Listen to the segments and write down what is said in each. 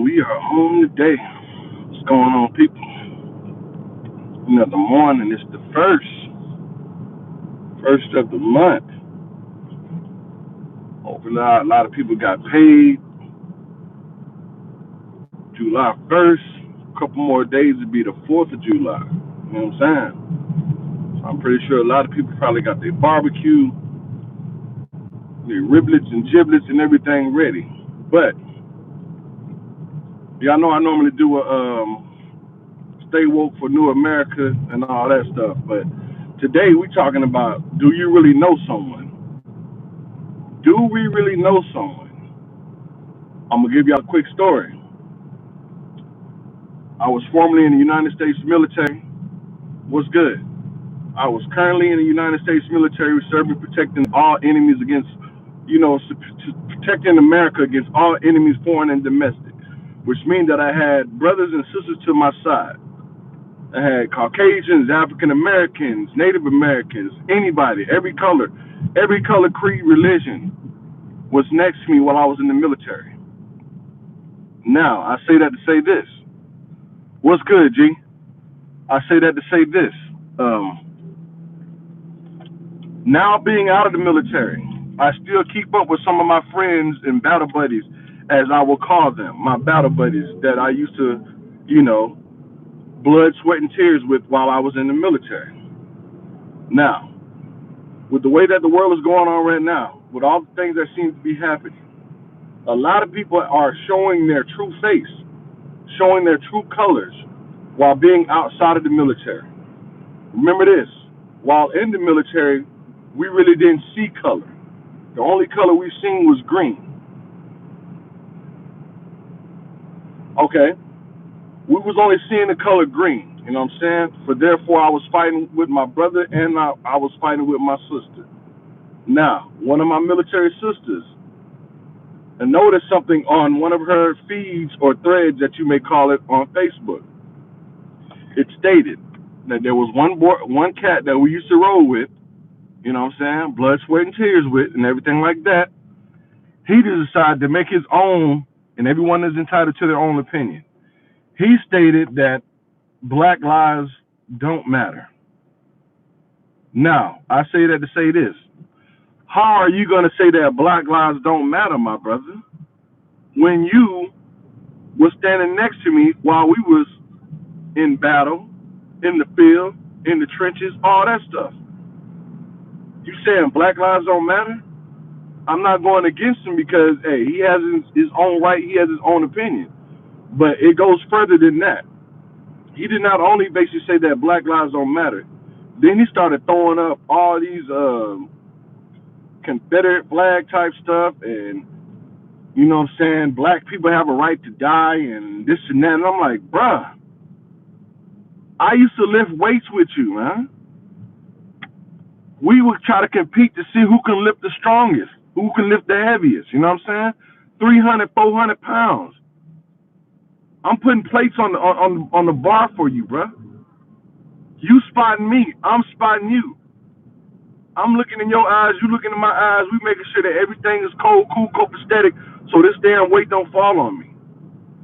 We are home today. What's going on, people? Another morning. It's the first of the month. Hopefully, a lot of people got paid July 1st. A couple more days to be the 4th of July. You know what I'm saying? So I'm pretty sure a lot of people probably got their barbecue, their riblets and giblets and everything ready. But y'all know I normally do a stay woke for New America and all that stuff. But today we talking about, do you really know someone? Do we really know someone? I'm gonna give y'all a quick story. I was formerly in the United States military. What's good? I was currently in the United States military, serving, protecting all enemies against, protecting America against all enemies, foreign and domestic, which means that I had brothers and sisters to my side. I had Caucasians, African Americans, Native Americans, anybody, every color, creed, religion was next to me while I was in the military. Now, I say that to say this. What's good, G? I say that to say this. Now being out of the military, I still keep up with some of my friends and battle buddies, as I will call them, my battle buddies that I used to, you know, blood, sweat, and tears with while I was in the military. Now, with the way that the world is going on right now, with all the things that seem to be happening, a lot of people are showing their true face, showing their true colors while being outside of the military. Remember this, while in the military, we really didn't see color. The only color we seen was green. Okay? We was only seeing the color green, you know what I'm saying? For therefore, I was fighting with my brother and I was fighting with my sister. Now, one of my military sisters noticed something on one of her feeds or threads that you may call it on Facebook. It stated that there was one cat that we used to roll with, you know what I'm saying, blood, sweat, and tears with, and everything like that. He decided to make his own, and everyone is entitled to their own opinion. He stated that black lives don't matter. Now, I say that to say this. How are you going to say that black lives don't matter, my brother, when you was standing next to me while we was in battle, in the field, in the trenches, all that stuff? You saying black lives don't matter? I'm not going against him because, hey, he has his own right, he has his own opinion. But it goes further than that. He did not only basically say that black lives don't matter, then he started throwing up all these Confederate flag type stuff, and you know what I'm saying, black people have a right to die and this and that. And I'm like, bruh, I used to lift weights with you, man. We would try to compete to see who can lift the strongest, who can lift the heaviest, you know what I'm saying? 300, 400 pounds. I'm putting plates on the bar for you, bruh. You spotting me, I'm spotting you. I'm looking in your eyes, you looking in my eyes. We making sure that everything is cold, cool, copacetic, so this damn weight don't fall on me.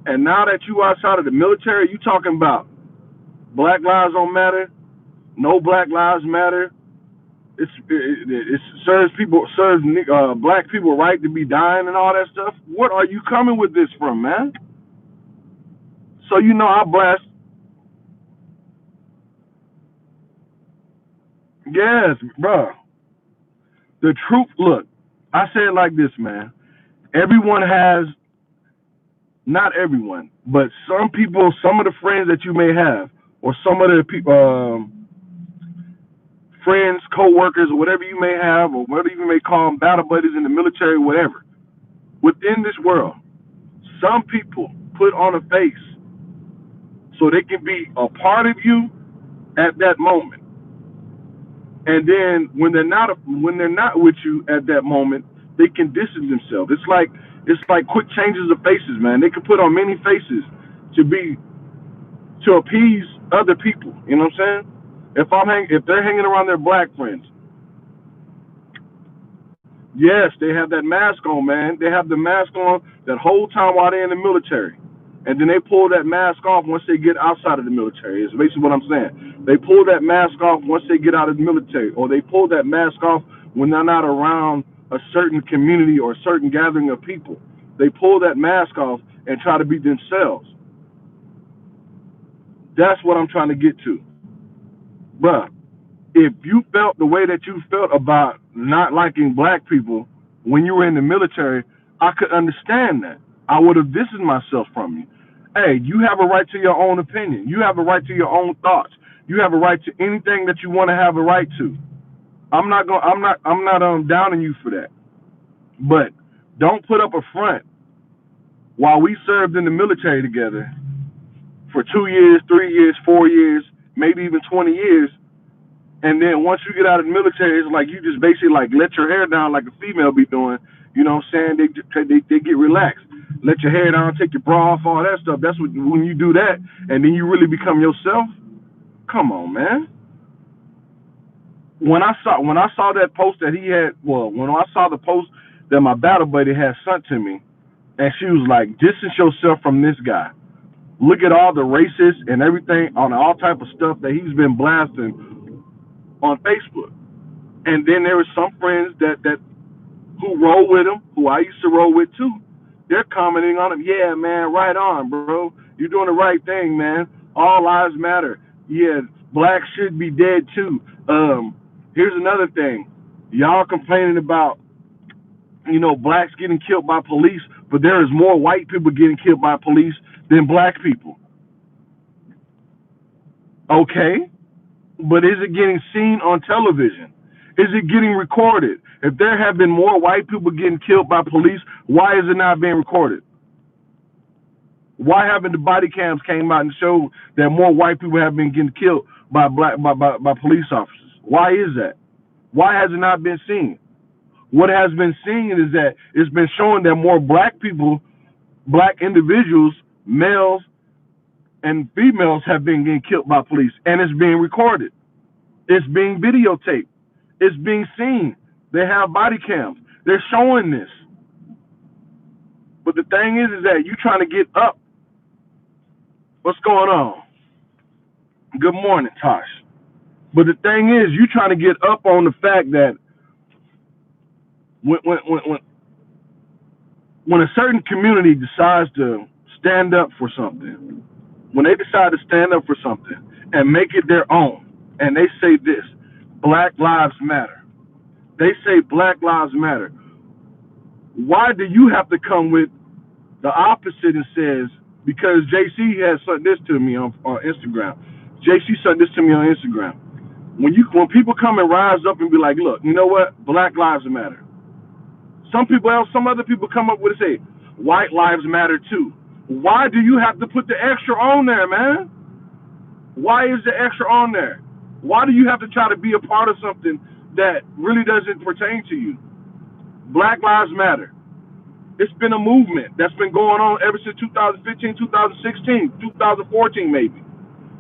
And now that you outside of the military, you talking about black lives don't matter, no black lives matter. It serves black people right to be dying and all that stuff. What are you coming with this from, man? So you know I blast. Yes, bro. The truth. Look, I say it like this, man. Everyone has, not everyone, but some people, some of the friends that you may have, or some of the people, friends, co-workers, or whatever you may have, or whatever you may call them, battle buddies in the military, whatever. Within this world, some people put on a face so they can be a part of you at that moment. And then when they're not with you at that moment, they can distance themselves. It's like quick changes of faces, man. They can put on many faces to appease other people. You know what I'm saying? If they're hanging around their black friends, yes, they have that mask on, man. They have the mask on that whole time while they're in the military. and then they pull that mask off once they get outside of the military. Is basically what I'm saying. They pull that mask off once they get out of the military, or they pull that mask off when they're not around a certain community or a certain gathering of people. They pull that mask off and try to be themselves. That's what I'm trying to get to. Bruh, if you felt the way that you felt about not liking black people when you were in the military, I could understand that. I would have distanced myself from you. Hey, you have a right to your own opinion. You have a right to your own thoughts. You have a right to anything that you want to have a right to. I'm not downing you for that. But don't put up a front while we served in the military together for 2 years, 3 years, 4 years, maybe even 20 years. And then once you get out of the military, it's like you just basically like let your hair down like a female be doing. You know what I'm saying? They get relaxed. Let your hair down, take your bra off, all that stuff. That's when you do that, and then you really become yourself. Come on, man. When I saw that post that he had, well, when I saw the post that my battle buddy had sent to me, and she was like, distance yourself from this guy. Look at all the racist and everything on all type of stuff that he's been blasting on Facebook. And then there were some friends that who roll with him, who I used to roll with too. They're commenting on him. Yeah, man, right on, bro. You're doing the right thing, man. All lives matter. Yeah, blacks should be dead too. Here's another thing. Y'all complaining about, blacks getting killed by police, but there is more white people getting killed by police than black people. Okay, but is it getting seen on television? Is it getting recorded? If there have been more white people getting killed by police, why is it not being recorded? Why haven't the body cams came out and showed that more white people have been getting killed by by police officers? Why is that? Why has it not been seen? What has been seen is that it's been showing that more black people, black individuals, males and females have been getting killed by police, and it's being recorded. It's being videotaped. It's being seen. They have body cams. They're showing this. But the thing is that you trying to get up. What's going on? Good morning, Tosh. But the thing is, you trying to get up on the fact that when a certain community decides to stand up for something, when they decide to stand up for something and make it their own, and they say this, Black Lives Matter. They say Black Lives Matter. Why do you have to come with the opposite and says, because JC has sent this to me on Instagram. JC sent this to me on Instagram. When people come and rise up and be like, look, you know what? Black Lives Matter. Some other people come up with and say, white lives matter too. Why do you have to put the extra on there, man? Why is the extra on there? Why do you have to try to be a part of something that really doesn't pertain to you? Black Lives Matter. It's been a movement that's been going on ever since 2015, 2016, 2014 maybe.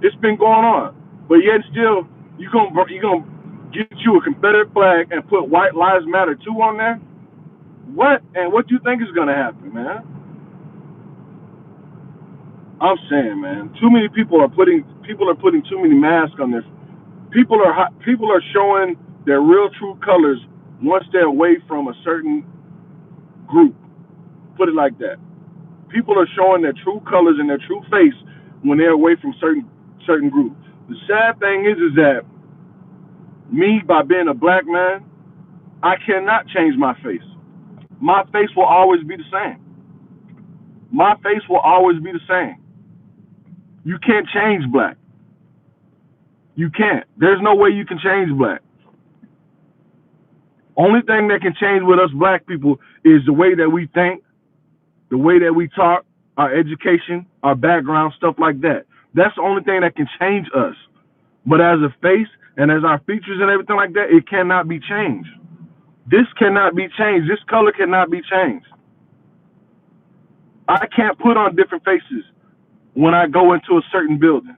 It's been going on. But yet still, you're gonna get you a Confederate flag and put White Lives Matter too on there? What? And what do you think is gonna happen, man? I'm saying, man, too many people are putting too many masks on their. People are showing their real true colors once they're away from a certain group. Put it like that. People are showing their true colors and their true face when they're away from certain groups. The sad thing is that me, by being a black man, I cannot change my face. My face will always be the same. My face will always be the same. You can't change black. You can't. There's no way you can change black. Only thing that can change with us black people is the way that we think, the way that we talk, our education, our background, stuff like that. That's the only thing that can change us. But as a face and as our features and everything like that, it cannot be changed. This cannot be changed. This color cannot be changed. I can't put on different faces when I go into a certain building.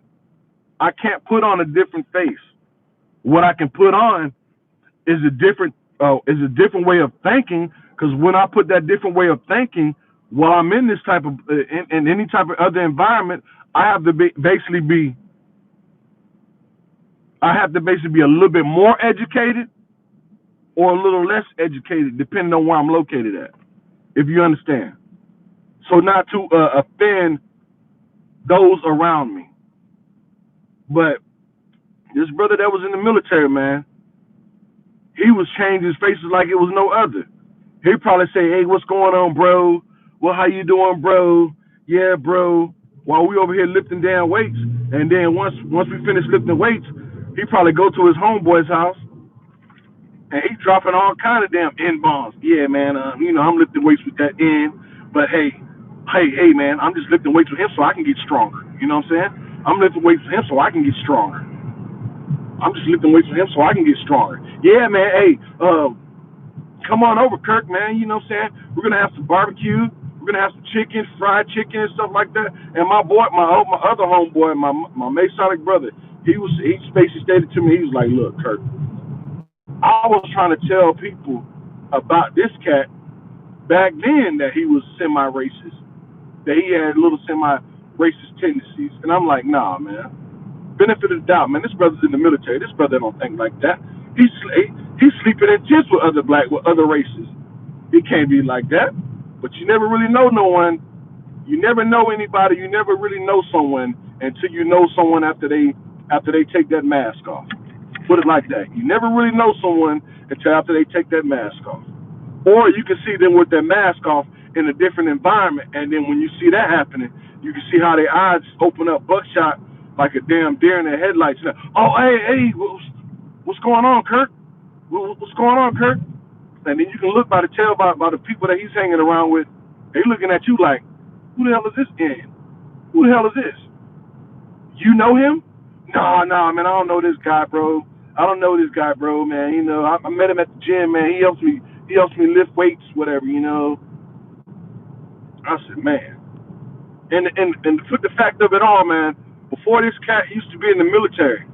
I can't put on a different face. What I can put on is a different way of thinking, because when I put that different way of thinking while I'm in this type of in any type of other environment, I have to basically be a little bit more educated or a little less educated, depending on where I'm located at. If you understand, so not to offend those around me. But this brother that was in the military, man, he was changing faces like it was no other. He'd probably say, "Hey, what's going on, bro? Well, how you doing, bro? Yeah, bro." While we over here lifting down weights, and then once we finish lifting weights, he probably go to his homeboy's house and he dropping all kind of damn N bombs. Yeah, man. I'm lifting weights with that N, but hey, man, I'm just lifting weights with him so I can get stronger. You know what I'm saying? I'm lifting weights with him so I can get stronger. I'm just lifting weights with him so I can get stronger. Yeah, man. Hey, come on over, Kirk, man. You know what I'm saying? We're gonna have some barbecue. We're gonna have some chicken, fried chicken and stuff like that. And my other homeboy, my Masonic brother, he basically stated to me, he was like, "Look, Kirk, I was trying to tell people about this cat back then that he was semi-racist, that he had little semi-racist tendencies." And I'm like, "Nah, man. Benefit of the doubt, man. This brother's in the military. This brother don't think like that. He's sleeping in tents with other races. He can't be like that." But you never really know no one. You never know anybody. You never really know someone until you know someone after they take that mask off. Put it like that. You never really know someone until after they take that mask off. Or you can see them with their mask off in a different environment, and then when you see that happening, you can see how their eyes open up buckshot like a damn deer in the headlights. Oh, hey, what's going on, Kirk? What's going on, Kirk? And then you can look by the people that he's hanging around with. They looking at you like, who the hell is this in? Who the hell is this? You know him? No, man, I don't know this guy, bro. I don't know this guy, bro, man. I met him at the gym, man. He helps me lift weights, whatever. I said, man. And to put the fact of it all, man, before this cat used to be in the military,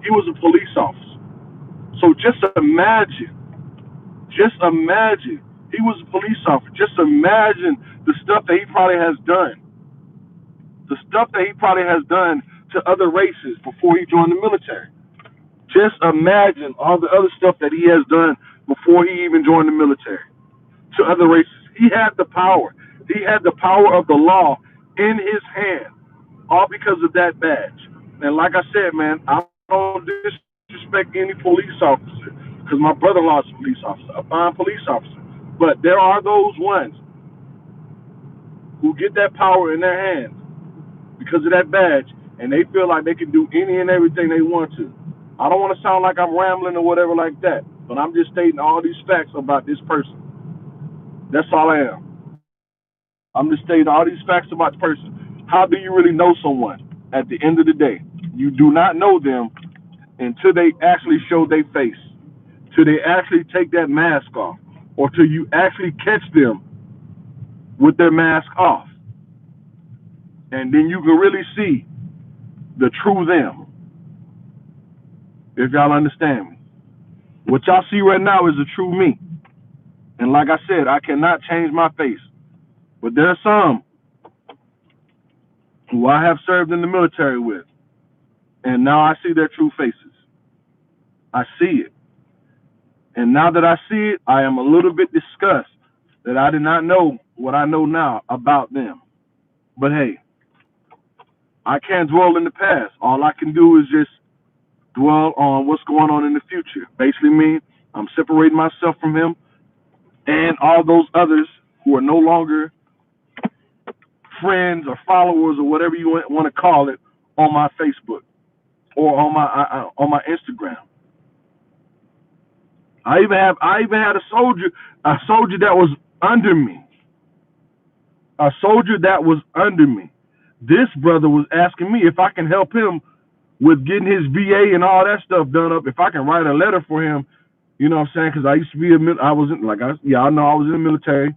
he was a police officer. So just imagine, he was a police officer. Just imagine the stuff that he probably has done, to other races before he joined the military. Just imagine all the other stuff that he has done before he even joined the military to other races. He had the power. He had the power of the law in his hand, all because of that badge. And like I said, man, I don't disrespect any police officer because my brother-in-law is a police officer, a fine police officer. But there are those ones who get that power in their hands because of that badge, and they feel like they can do any and everything they want to. I don't want to sound like I'm rambling or whatever like that, but I'm just stating all these facts about this person. That's all I am. I'm just stating all these facts about the person. How do you really know someone? At the end of the day, you do not know them until they actually show their face, till they actually take that mask off, or till you actually catch them with their mask off. And then you can really see the true them, if y'all understand me. What y'all see right now is the true me. And like I said, I cannot change my face. But there are some who I have served in the military with, and now I see their true faces. I see it. And now that I see it, I am a little bit disgusted that I did not know what I know now about them. But hey, I can't dwell in the past. All I can do is just dwell on what's going on in the future. Basically, I'm separating myself from him and all those others who are no longer friends or followers or whatever you want to call it on my Facebook or on my Instagram. I even had a soldier that was under me. A soldier that was under me. This brother was asking me if I can help him with getting his VA and all that stuff done up. If I can write a letter for him, you know what I'm saying? Because I used to be I was in the military,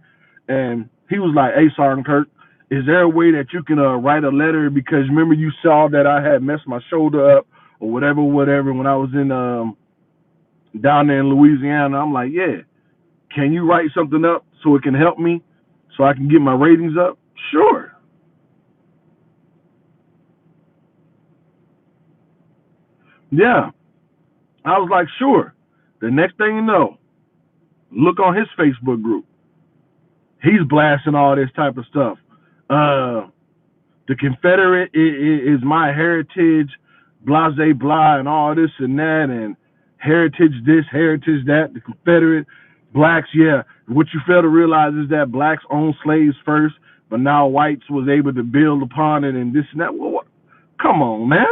and he was like, "Hey, Sergeant Kirk, is there a way that you can write a letter? Because remember you saw that I had messed my shoulder up or whatever, when I was in down there in Louisiana." I'm like, "Yeah. Can you write something up so it can help me, so I can get my ratings up? Sure. Yeah. I was like, sure. The next thing you know, look on his Facebook group. He's blasting all this type of stuff. The Confederate is my heritage, blah, blah, blah, and all this and that, and heritage this, heritage that. The Confederate, blacks, yeah. What you fail to realize is that blacks owned slaves first, but now whites was able to build upon it and this and that. Well, what? Come on, man.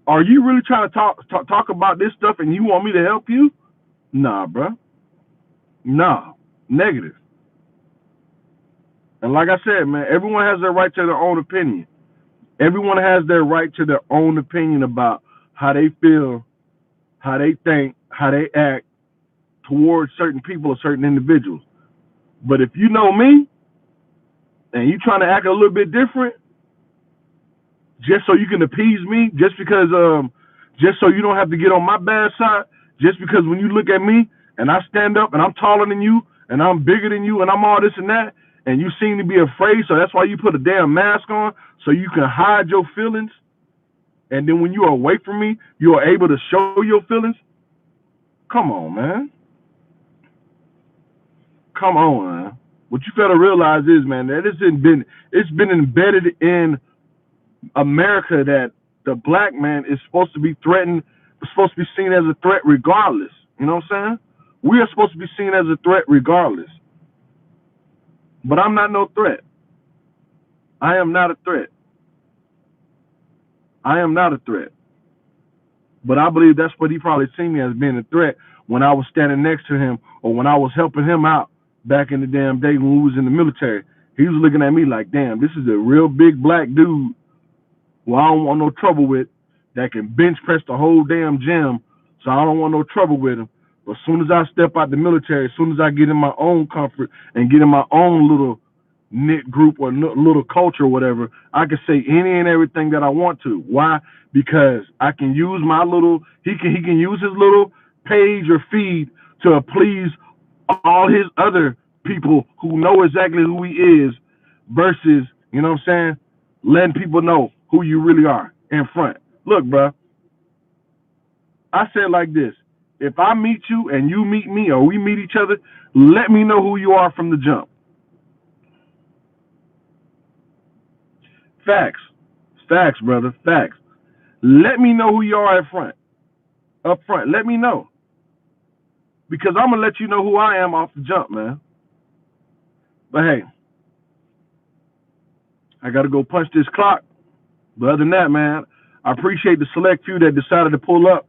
Are you really trying to talk about this stuff and you want me to help you? Nah, bro. Nah. Negative. And like I said, man, everyone has their right to their own opinion. Everyone has their right to their own opinion about how they feel, how they think, how they act towards certain people or certain individuals. But if you know me and you trying to act a little bit different just so you can appease me, just so you don't have to get on my bad side, just because when you look at me and I stand up and I'm taller than you and I'm bigger than you and I'm all this and that, and you seem to be afraid, so that's why you put a damn mask on so you can hide your feelings. And then when you are away from me, you are able to show your feelings. Come on, man. Come on, man. What you gotta realize is, man, that it's been embedded in America that the black man is supposed to be threatened, supposed to be seen as a threat regardless. You know what I'm saying? We are supposed to be seen as a threat regardless. But I'm not no threat. I am not a threat. I am not a threat. But I believe that's what he probably seen me as, being a threat when I was standing next to him or when I was helping him out back in the damn day when we was in the military. He was looking at me like, damn, this is a real big black dude who I don't want no trouble with, that can bench press the whole damn gym, so I don't want no trouble with him. But as soon as I step out the military, as soon as I get in my own comfort and get in my own little knit group or little culture or whatever, I can say any and everything that I want to. Why? Because I can use my little, he can use his little page or feed to please all his other people who know exactly who he is versus, you know what I'm saying, letting people know who you really are in front. Look, bro, I said like this. If I meet you and you meet me or we meet each other, let me know who you are from the jump. Facts. Facts, brother. Facts. Let me know who you are up front. Let me know. Because I'm going to let you know who I am off the jump, man. But hey, I got to go punch this clock. But other than that, man, I appreciate the select few that decided to pull up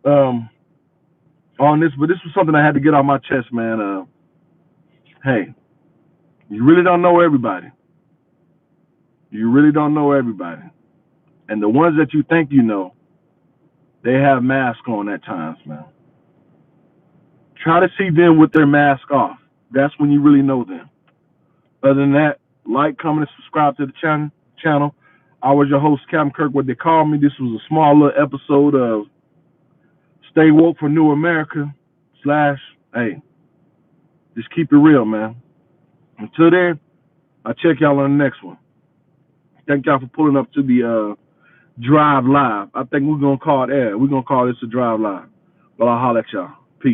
on this. But this was something I had to get off my chest, man. Hey, you really don't know everybody. You really don't know everybody. And the ones that you think you know, they have masks on at times, man. Try to see them with their mask off. That's when you really know them. Other than that, like, comment, and subscribe to the channel. I was your host, Captain Kirk, what they call me. This was a small little episode of Stay Woke for New America / hey, just keep it real, man. Until then, I'll check y'all on the next one. Thank y'all for pulling up to the Drive Live. I think we're going to call it We're going to call this a Drive Live. But I'll holler at y'all.